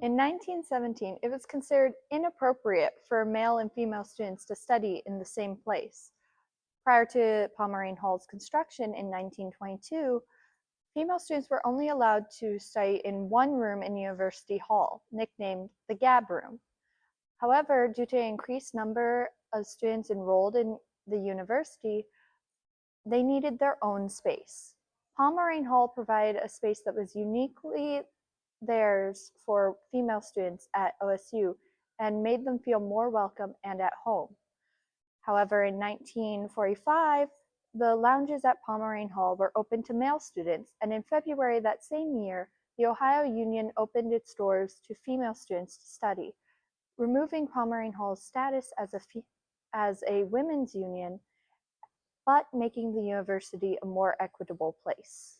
In 1917, it was considered inappropriate for male and female students to study in the same place. Prior to Pomeranian Hall's construction in 1922, female students were only allowed to study in one room in University Hall, nicknamed the Gab Room. However, due to an increased number of students enrolled in the university, they needed their own space. Pomeranian Hall provided a space that was uniquely theirs for female students at OSU and made them feel more welcome and at home. However, in 1945, the lounges at Pomeranian Hall were open to male students, and in February that same year, the Ohio Union opened its doors to female students to study, removing Pomeranian Hall's status as a women's union, but making the university a more equitable place.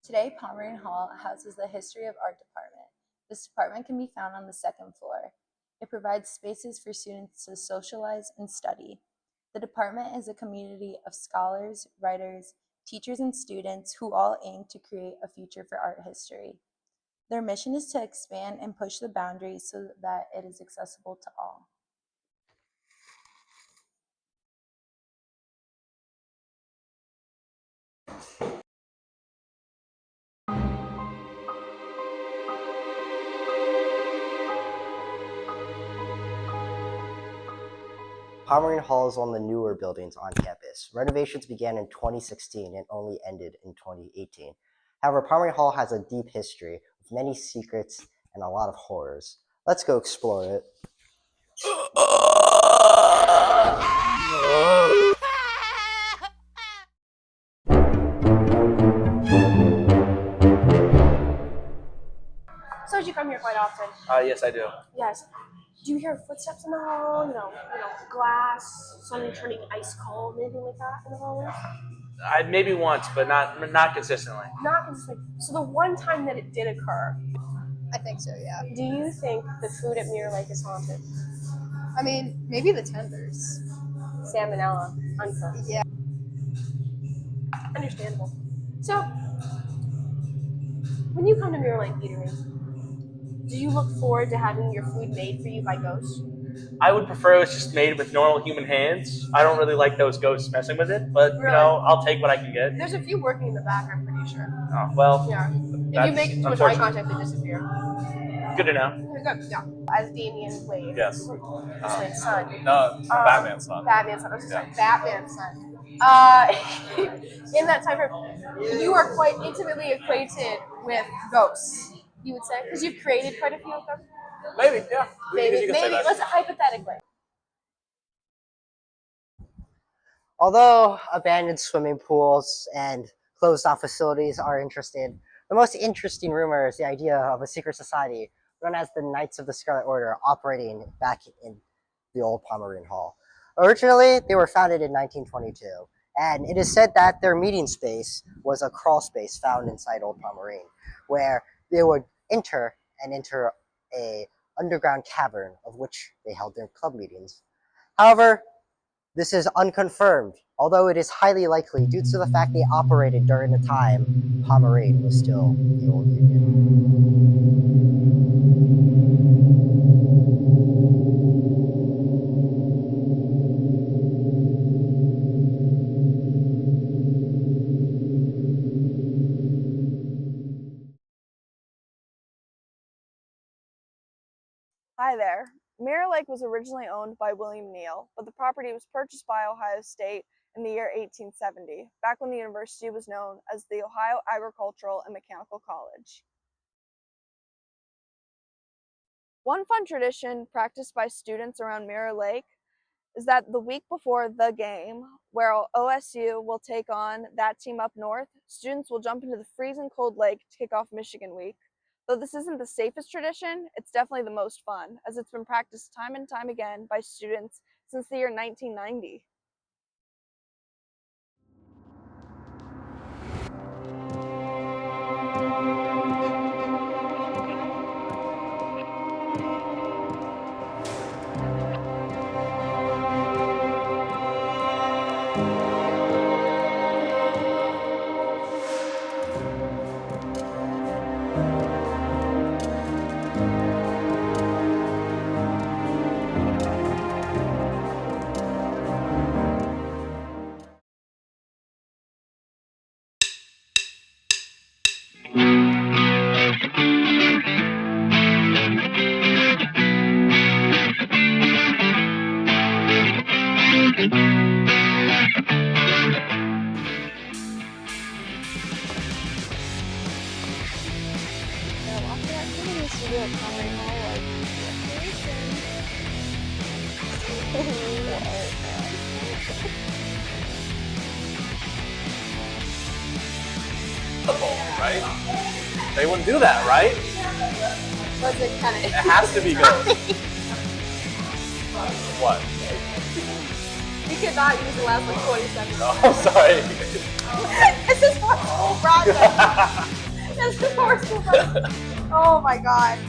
Today, Pomeranian Hall houses the History of Art department. This department can be found on the second floor. It provides spaces for students to socialize and study. The department is a community of scholars, writers, teachers, and students who all aim to create a future for art history. Their mission is to expand and push the boundaries so that it is accessible to all. Pomeranian Hall is one of the newer buildings on campus. Renovations began in 2016 and only ended in 2018. However, Pomeranian Hall has a deep history with many secrets and a lot of horrors. Let's go explore it. So did you come here quite often? Yes, I do. Yes. Do you hear footsteps in the hall? Glass, something turning ice cold, anything like that in the hallway? Maybe once, but not consistently. Not consistently. So the one time that it did occur, I think so, yeah. do you think the food at Mirror Lake is haunted? I mean, maybe the tenders. Salmonella, uncooked. Yeah. Understandable. So, when you come to Mirror Lake Eatery, do you look forward to having your food made for you by ghosts? I would prefer it was just made with normal human hands. I don't really like those ghosts messing with it, but Really? I'll take what I can get. There's a few working in the back, I'm pretty sure. Oh, well, Yeah. If you make too much eye contact, they disappear. Good to know. Good, yeah. As Damian Wade. Yes. His son. No, Batman's son. Batman's son. I was just like, Batman's son. In that time frame, you are quite intimately acquainted with ghosts, you would say? Because you've created quite a few of them? Maybe, yeah. Maybe. Let's hypothetically. Although abandoned swimming pools and closed-off facilities are interesting, the most interesting rumor is the idea of a secret society known as the Knights of the Scarlet Order operating back in the old Pomeranian Hall. Originally, they were founded in 1922, and it is said that their meeting space was a crawl space found inside Old Pomeranian, where they would enter a underground cavern of which they held their club meetings. However, this is unconfirmed, although it is highly likely due to the fact they operated during the time Pomeranian was still the old Union. Hi there. Mirror Lake was originally owned by William Neal, but the property was purchased by Ohio State in the year 1870, back when the university was known as the Ohio Agricultural and Mechanical College. One fun tradition practiced by students around Mirror Lake is that the week before the game, where OSU will take on that team up north, students will jump into the freezing cold lake to kick off Michigan Week. Though this isn't the safest tradition, it's definitely the most fun, as it's been practiced time and time again by students since the year 1990. There are lots of activities to do at Palmer Hall, like The ball, right? They wouldn't do that, right? Was it kind It has to be ghost. What? You could not use the last like 20 seconds. Oh, I'm sorry. This is for school project. This is for school project. Oh my god.